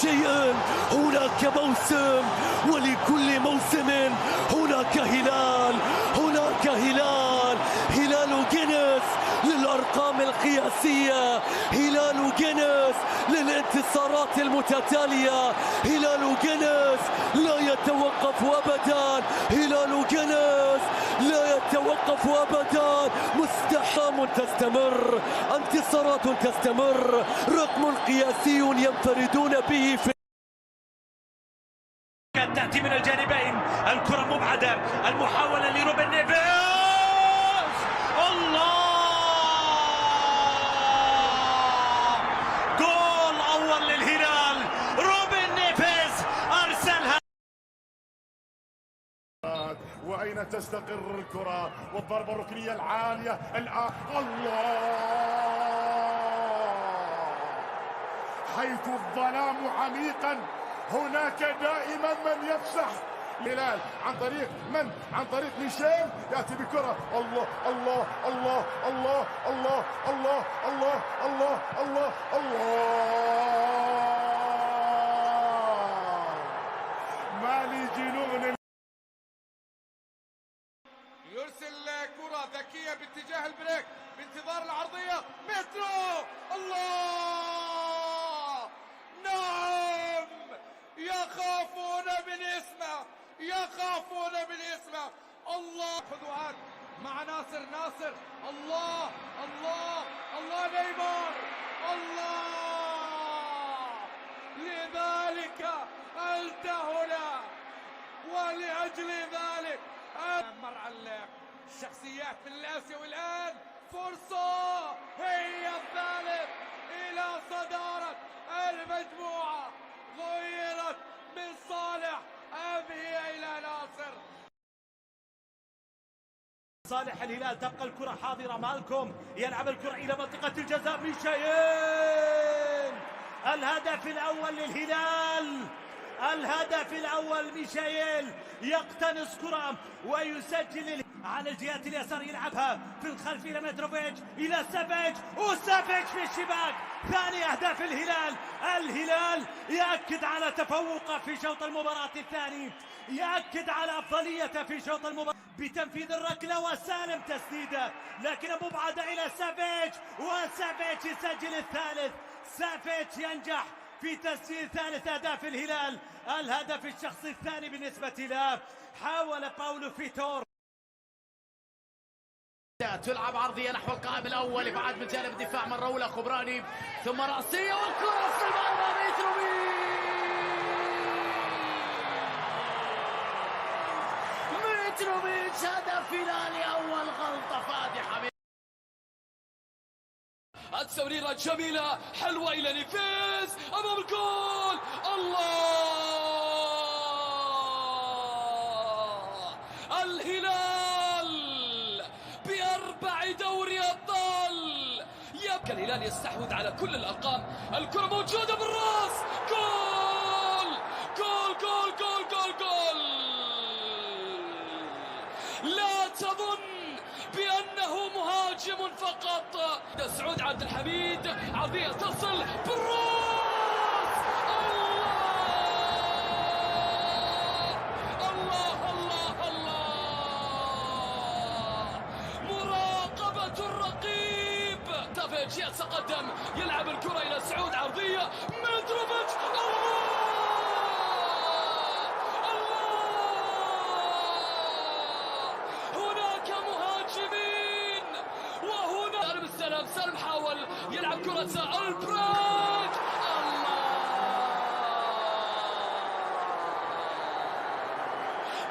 شيئا، هناك موسم ولكل موسم هناك هلال، هناك هلال، هلال جينيس للأرقام القياسية، هلال جينيس للانتصارات المتتالية، هلال جينيس لا يتوقف أبدا، هلال جينيس لا يتوقف أبدا، مستحام تستمر، انتصارات تستمر، رقم قياسي ينفردون به في تأتي من الجانبين، الكرة مبعدة، المحاولة لروبن نيفيز، الله، جول أول للهلال، روبن نيفيز أرسلها. وأين تستقر الكرة والضربة الركنية العالية الآن، الله، حيث الظلام عميقا هناك دائما من يفسح هلال عن طريق من؟ عن طريق ميشيل، ياتي بكره، الله الله الله الله الله الله الله الله الله الله، ما لي جنون. يرسل كرة ذكية باتجاه البريك بانتظار العرضية، مترو، الله، نعم، يخافون من اسمه، يخافون من اسمه، الله، خذوات مع ناصر، ناصر، الله الله الله، نيمار، الله، لذلك أنت هنا، ولأجل ذلك مر على الشخصيات من الآسيا، والآن فرصة هي الثالث إلى صدارة المجموعة، غيرت من صالح أم هي إلى ناصر؟ صالح الهلال، تبقى الكرة حاضرة، مالكم يلعب الكرة إلى منطقة الجزاء، ميشيل، الهدف الأول للهلال، الهدف الأول، ميشيل يقتنص كرة ويسجل على الجهة اليسار، يلعبها في الخلف إلى متروفيتش، إلى سافيتش، وسافيتش في الشباك، ثاني أهداف الهلال، الهلال يأكد على تفوقه في شوط المباراة الثاني، يأكد على أفضليته في شوط المباراة بتنفيذ الركلة وسالم تسديده، لكن مبعدة إلى سافيتش، وسافيتش يسجل الثالث، سافيتش ينجح في تسجيل ثالث أهداف الهلال، الهدف الشخصي الثاني بالنسبة له. حاول باولو فيتور، تلعب عرضية نحو القائم الأول، يبعد من جانب الدفاع من رولة خبراني، ثم رأسية والكرة في المرمى، متروفيتش، هدف هلالي، أول غلطة فادحة. التمريرة جميلة حلوة إلى نيفيز أمام الجول، الله، الهلال ب4 دوري أبطال، يبقى الهلال يستحوذ على كل الأرقام، الكرة موجودة بالراس، جول جول جول جول جول جول، لا تظن بأنه مهاجم فقط، سعود عبد الحميد، عرضية تصل بالراس، الله الله الله الله، مراقبة الرقيب، سافيتش يتقدم، يلعب الكرة إلى سعود، عرضية، متروفيتش، سالم حاول يلعب كرة البراك، الله،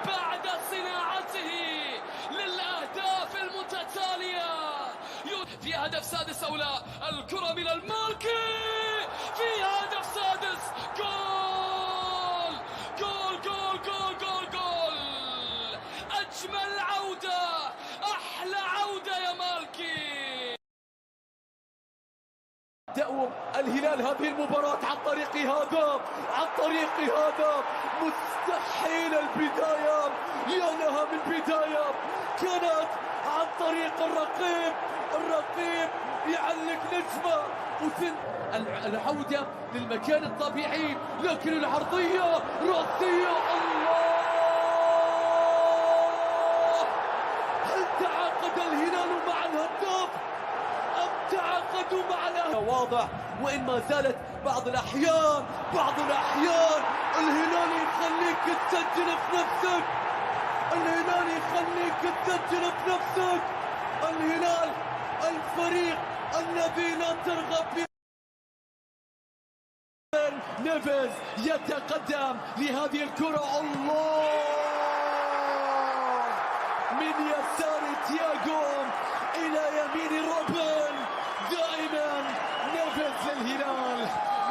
بعد صناعته للأهداف المتتالية في هدف سادس أو لا، الكرة من المالكي في هدف سادس، جول جول جول جول جول جول، أجمل عودة، أحلى عودة يا مالكي. تأوم الهلال هذه المباراة عن طريق هذا، عن طريق هذا، مستحيل البداية، لأنها من البداية كانت عن طريق الرقيب يعلق نجمة العودة للمكان الطبيعي، لكن العرضية رأسية. الله، هل تعاقد الهلال مع الهداف أم تعاقدوا مع الأهداف؟ واضح، وإن ما زالت بعض الأحيان الهلال يخليك تسجل في نفسك، الهلال يخليك تسجل في نفسك. الهلال الفريق الذي لا ترغب به. نيفيز يتقدم لهذه الكرة، الله، من يسار تياغو إلى يمين روبن. دائما نيفيز للهلال،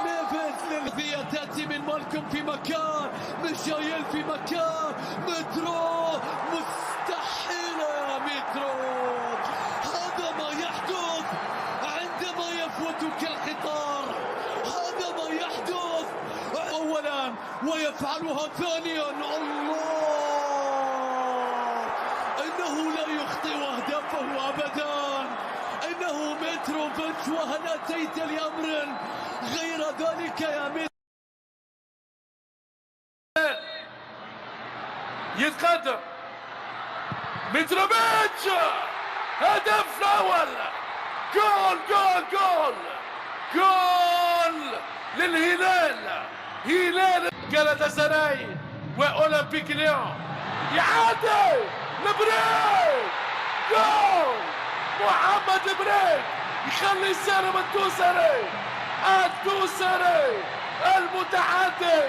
نيفيز تأتي من مالكم في مكان، ميشايل في مكان، مترو مستحيلة يا مترو. هذا ما يحدث عندما يفوتك القطار، هذا ما يحدث أولا ويفعلها ثانيا. الله، إنه لا يخطئ أهدافه أبدا، إنه متروفيتش، وهل أتيت لأمر غير ذلك يا مترو؟ يتقدم متروفيتش، هدف الأول، جول للهلال، هلال جالاتاسراي وأولمبيك ليون. يعادل البريك، جول محمد البريك يخلي سالم الدوسري المتعدي.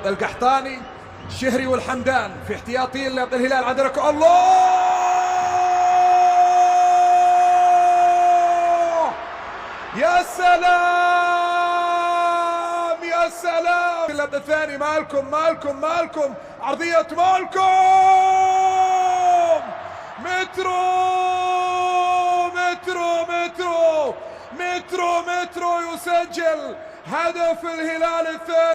القحطاني، الشهري والحمدان في احتياطي الهلال. عندنا الله، يا سلام يا سلام. اللعب الثاني مالكم، عرضية مالكم، مترو يسجل هدف الهلال الثاني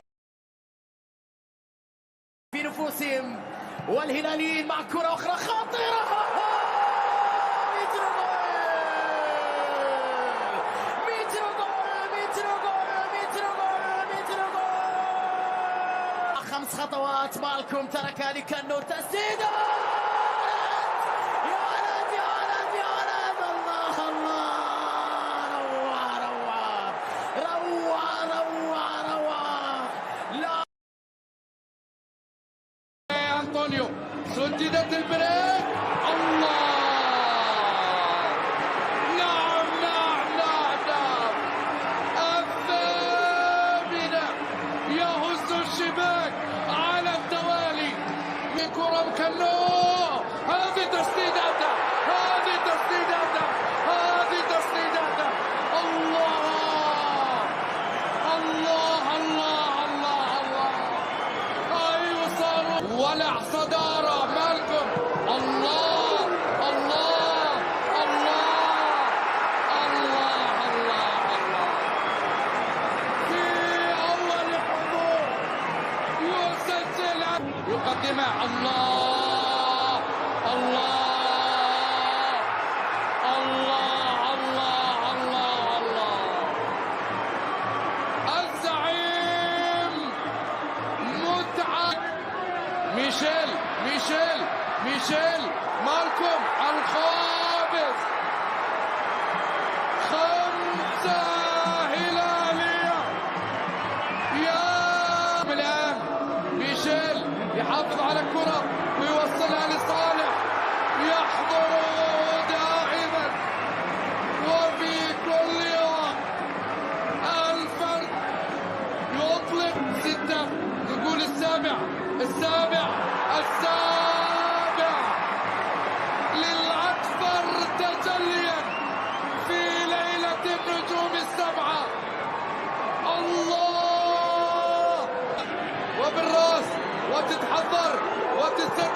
في نفوسهم، والهلاليين مع كرة أخرى خطيرة. خمس خطوات، مالكم تركها لكنو، تسديدة يا ولد يا ولد يا ولد. الله روعة. لا أنطونيو، سددت البريك. الله، نعم الثامنة يهز الشباك على التوالي بكرة مكنو. هذه تسديداته. أيوة صاروا ولع صدارة مالكم. الله في أول حضور يسجل، يقدمها. الله الزعيم متعة. ميشيل مالكم الخامس. 5 هلالية. يا الآن ميشيل يحافظ على الكرة ويوصلها لصالح، يحضر دائما وفي كل يوم. الفرد يطلق 6، نقول السابع للأكثر تجليا في ليلة النجوم السبعة. الله، وبالراس وتتحضر وتستلم.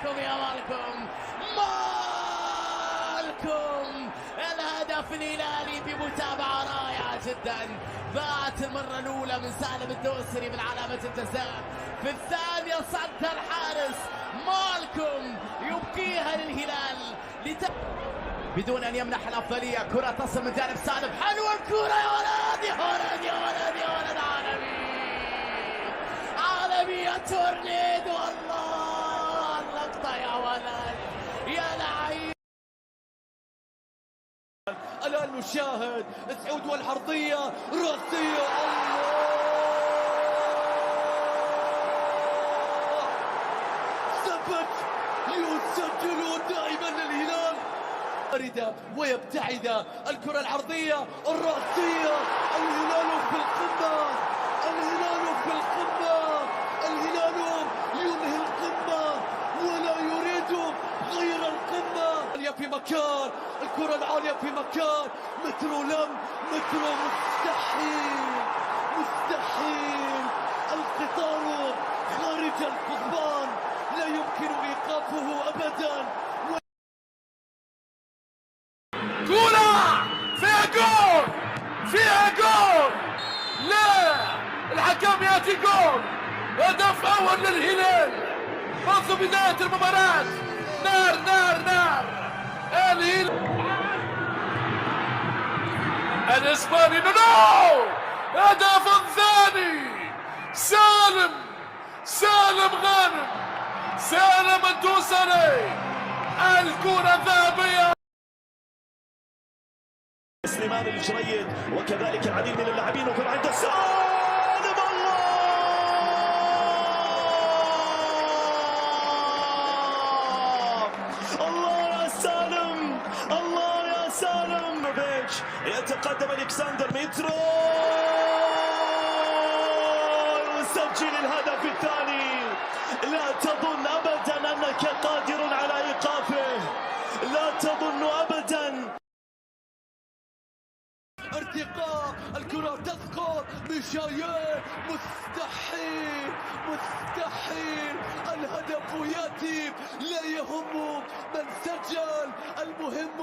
مالكم يا مالكم. الهدف الهلالي بمتابعة رائعة جدا. ضاعت المرة الأولى من سالم الدوسري من علامة الجزاء، في الثانية صد الحارس مالكم يبقيها للهلال بدون أن يمنح الأفضلية. كرة تصل من جانب سالم، حلوة الكرة يا ولد يا ولد يا ولد يا ولد. عالمي يا تورنيدو، الله اللقطة يا ولد يا لعيب. الآن نشاهد سعود والعرضية راسية، الله ثبت يسجل دائما للهلال. باردة ويبتعد الكرة العرضية الراسية، الهلال في القمة، الهلال في القمة، الهلال ينهي القمة ولا يريد غير القمة. في مكان الكرة العالية في مكان مترو مستحيل مستحيل. القطار خارج القضبان لا يمكن إيقافه أبدا. كورة فيها جول، فيها جول. لا، الحكم يأتي جول. هدف أول للهلال منذ بداية المباراة. نار نار نار. الإسباني نو، هدف الثاني. سالم غانم، سالم الدوسري، الكرة الذهبية. سليمان الجريد وكذلك العديد من اللاعبين، وكرة عند سالم، الله يا سالم، الله يا سالم. بيتش يتقدم الكسندر مترو ويسجل الهدف الثاني. لا تظن ابدا انك قادر على ايقافه، لا تظن ابدا. ارتقاء الكرة تسقط، ميشايل مستحيل مستحيل. الهدف ياتي لا يهم من سجل، المهم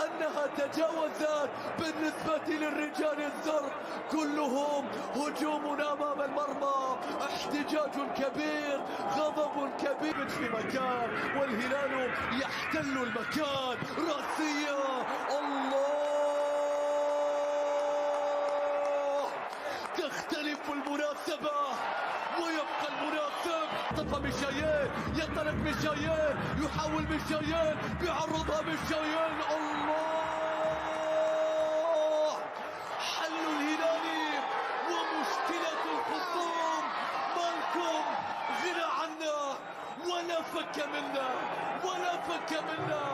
انها تجاوزت بالنسبة للرجال الزرق كلهم. هجوم امام المرمى، احتجاج كبير، غضب كبير في مكان والهلال يحتل المكان. راسية، الله تختلف المناسبة ويبقى المناسب. طفى ميشايل، ينطلق ميشايل، يحاول ميشايل بيعرضها ميشايل، الله حل الهلالي ومشكلة الخصوم. مالكم غنى عنا ولا فك منا ولا فك منا.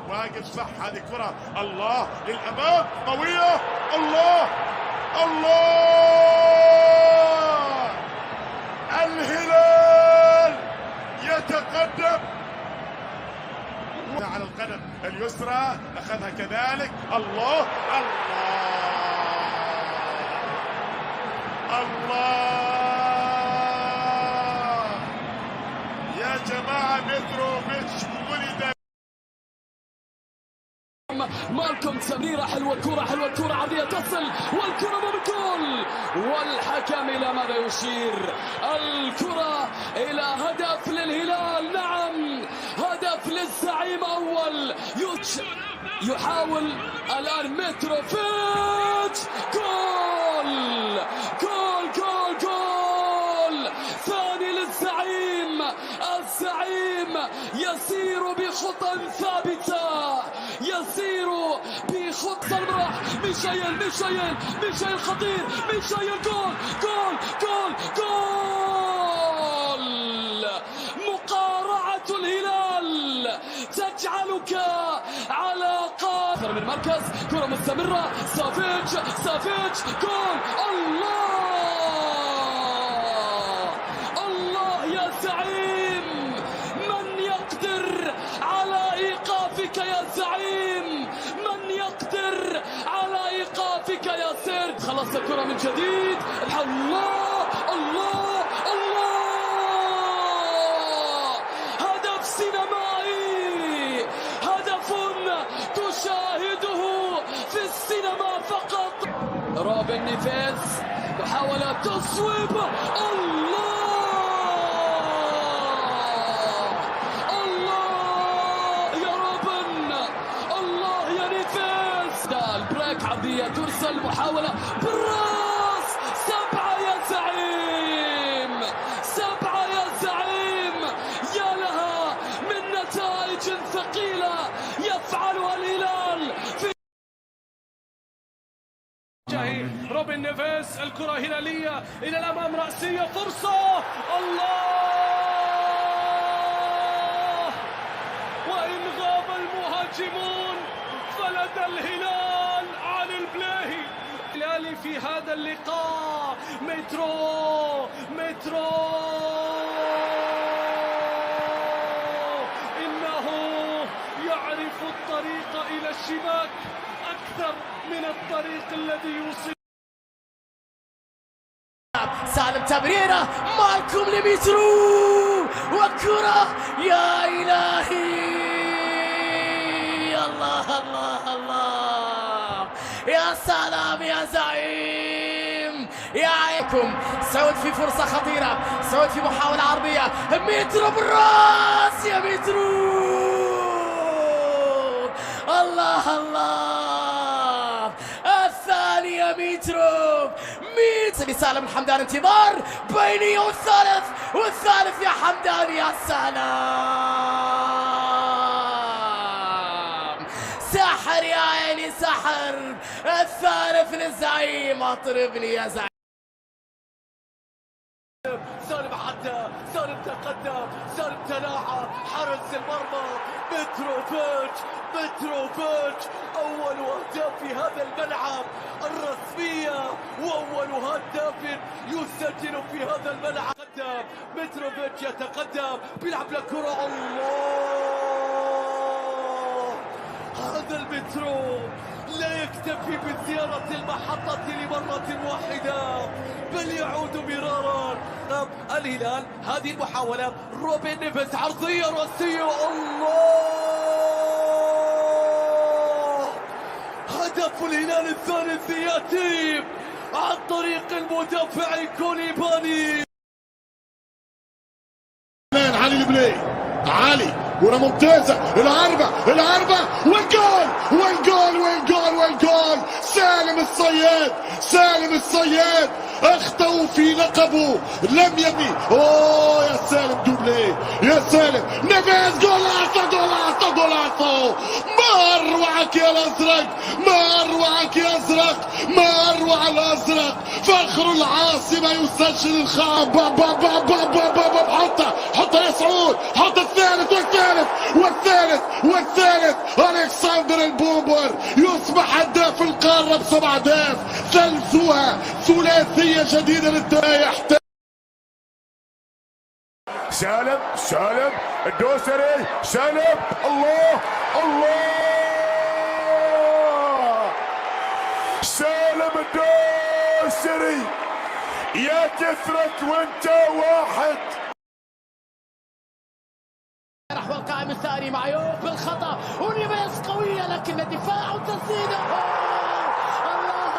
واقف صح، هذه كرة الله للأمام قوية، الله الهلال يتقدم على القدم اليسرى، أخذها كذلك، الله يا جماعة. متروفيتش ولد مالكم، تمريرة حلوة، كرة حلوة، كرة عرضية تصل والكرة بالجول، والحكم إلى ماذا يشير؟ الكرة إلى هدف للهلال. نعم، هدف للزعيم أول. يحاول الآن متروفيتش، جول جول جول جول ثاني للزعيم. الزعيم يسير بخطى ثابتة، يسير بخطى المرح. ميشايل خطير، ميشايل جول جول جول جول. مقارعة الهلال تجعلك على قادر من مركز. كرة مستمرة، سافيتش جول. الله يا زعيم، من يقدر على ايقافك يا زعيم؟ من يقدر على ايقافك يا سيرج؟ خلص الكرة من جديد. الله الله الله محاولات تصويب. الله يا روبن، الله يا نيفيز. البريك عرضية ترسل، محاولة بالراس. 7 يا زعيم، 7 يا زعيم. يا لها من نتائج ثقيلة يفعلها الهلال في روبن نيفيز. الكرة هلالية إلى الأمام، رأسية، فرصة. الله، وإن غاب المهاجمون فلدى الهلال عن البلاهي. الهلالي في هذا اللقاء مترو إنه يعرف الطريق إلى الشباك أكثر من الطريق الذي يوصل. سالم تمريرة، مالكم لميترو، وكرة يا إلهي. الله الله الله، يا سلام يا زعيم. يا عيكم سعود في فرصة خطيرة، سعود في محاولة عرضية، ميترو بالراس يا ميترو. الله الله، الثانية ميترو لسالم الحمدان. انتظار بيني والثالث يا حمدان. يا سلام، سحر يا عيني سحر. الثالث للزعيم، اطربني يا زعيم. سالم عدى، سالم تقدم، سالم تلاعب، حارس المرمى متروفيتش. أول أهداف في هذا الملعب الرسمية، وأول هداف يسجل في هذا الملعب. متروفيتش يتقدم، بيلعب لكرة. الله، هذا المترو لا يكتفي بزيارة المحطة لمرة واحدة، بل يعود مرارا. الهلال هذه المحاولة، روبن نيفيز، عرضية رأسية. الله، هدف الهلال الثالث يأتي عن طريق المدافع كوليبالي. علي البلاي، علي كرة ممتازة، العربة والجول. سالم الصياد اخطأوا في لقبه، لم يبي. اوه يا سالم، دوبلي يا سالم. نيفيز، جولاتو. ما اروعك يا الازرق، ما اروع الازرق. فخر العاصمة يسجل الخام. حطها يا سعود، حط الثالث والثالث. الكسندر البومبر يصبح هداف القارة ب7 أهداف، ثلثها ثلاثية جديدة للدايح. سالم الدوسري، سالم. الله، سالم الدوسري، يا كثرك وانت واحد. نحو القائم الثاني، معيوب بالخطأ، ونيفيز قوية لكن الدفاع وتسديده. الله،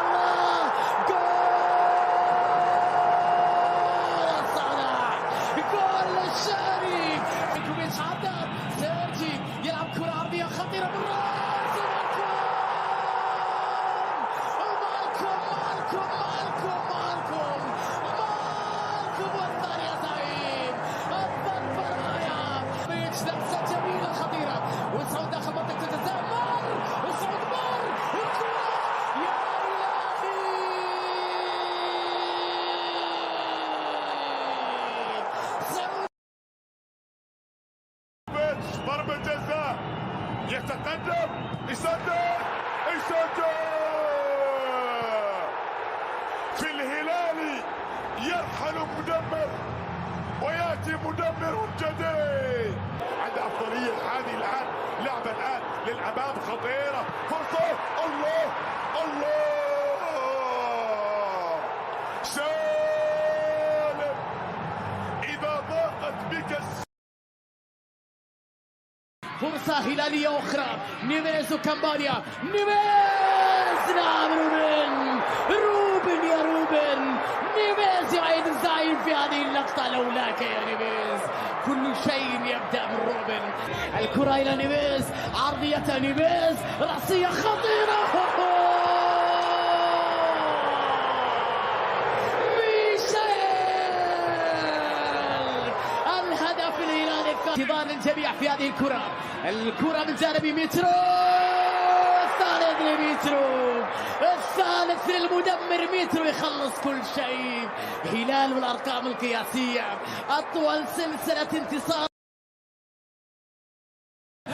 جول للشهري. كوفيتش عدى، سيرجي يلعب كرة عرضية خطيرة بالراس. مالكم والثاني يا زعيم. الضربة راية، لمسة جميلة خطيرة، وسعود داخل منطقة الجزاء. وسعود والكرة يا إلهي. ضربة جزاء، يتقدم، يصدر. في الهلال يرحل مدمر وياتي مدمر جديد. عنده افضليه هذه الان، لعبه الان للامام خطيره، فرصه. الله، سالم، اذا ضاقت بك فرصة هلالية أخرى، نيفيز وكامبانيا. نيفيز، نعم، روبن يا روبن، لولاك يا نيفيز. كل شيء يبدأ من روبن. الكرة إلى نيفيز، عرضية نيفيز، رأسية خطيرة. الهدف الهلالي انتظار الجميع في هذه الكرة. الكرة من جانب ميترو، الثالث لميترو، الثالث للمدمر ميترو، يخلص كل شيء. هلال والأرقام القياسية، أطول سلسلة انتصار.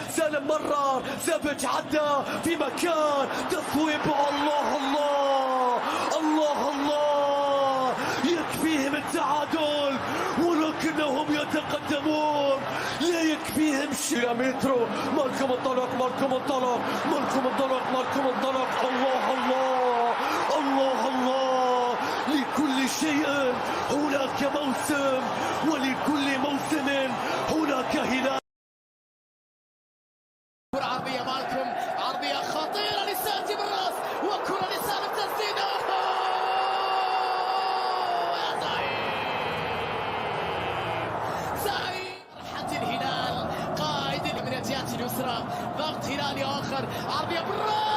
سالم مرر، سافيتش عدى في مكان تصويب. الله الله الله الله، يكفيهم التعادل ولكنهم يتقدمون، لا يكفيهم شيء. مترو، مالكم انطلق، مالكم انطلق، مالكم انطلق، مالكم انطلق. الله الله الله الله، لكل شيء هناك موسم، ولكل موسم هناك هلال. كرة عرضية مالكم، عرضية خطيرة لساتي بالراس، وكرة لسالم تسديدة. يا زعيم فرحة الهلال، قائد من الجهة اليسرى، ضغط هلالي آخر، عرضية بالراس.